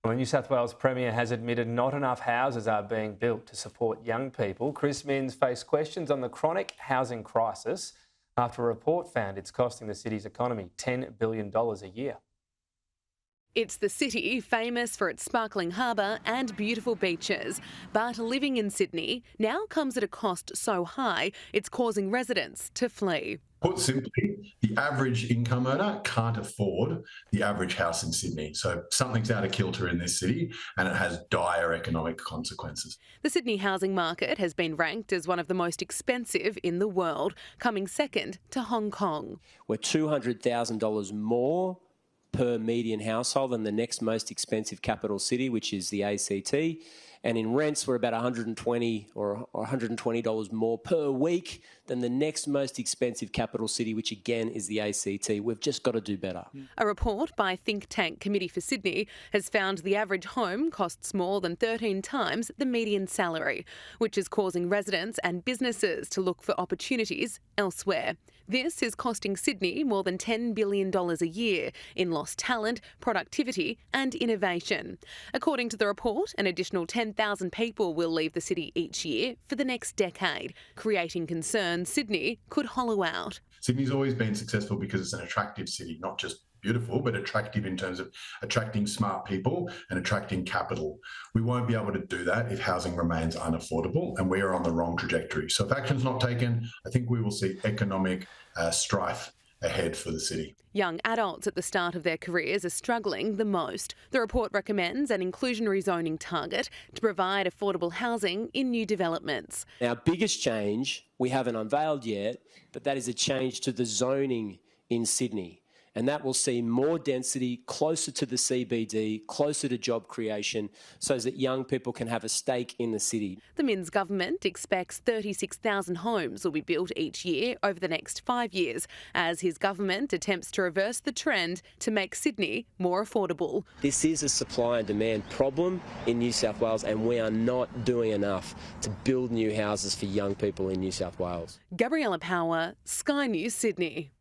Well, the New South Wales Premier has admitted not enough houses are being built to support young people. Chris Minns faced questions on the chronic housing crisis after a report found it's costing the city's economy $10 billion a year. It's the city famous for its sparkling harbour and beautiful beaches. But living in Sydney now comes at a cost so high it's causing residents to flee. Put simply, the average income earner can't afford the average house in Sydney. So something's out of kilter in this city and it has dire economic consequences. The Sydney housing market has been ranked as one of the most expensive in the world, coming second to Hong Kong. We're $200,000 more per median household than the next most expensive capital city, which is the ACT. And in rents, we're about $120 or $120 more per week than the next most expensive capital city, which again is the ACT. We've just got to do better. A report by think tank Committee for Sydney has found the average home costs more than 13 times the median salary, which is causing residents and businesses to look for opportunities elsewhere. This is costing Sydney more than $10 billion a year in lost talent, productivity and innovation. According to the report, an additional 10,000 people will leave the city each year for the next decade, creating concern Sydney could hollow out. Sydney's always been successful because it's an attractive city, not just beautiful, but attractive in terms of attracting smart people and attracting capital. We won't be able to do that if housing remains unaffordable, and we are on the wrong trajectory. So if action's not taken, I think we will see economic strife ahead for the city. Young adults at the start of their careers are struggling the most. The report recommends an inclusionary zoning target to provide affordable housing in new developments. Our biggest change we haven't unveiled yet, but that is a change to the zoning in Sydney. And that will see more density closer to the CBD, closer to job creation, so that young people can have a stake in the city. The Minns government expects 36,000 homes will be built each year over the next 5 years, as his government attempts to reverse the trend to make Sydney more affordable. This is a supply and demand problem in New South Wales, and we are not doing enough to build new houses for young people in New South Wales. Gabriella Power, Sky News, Sydney.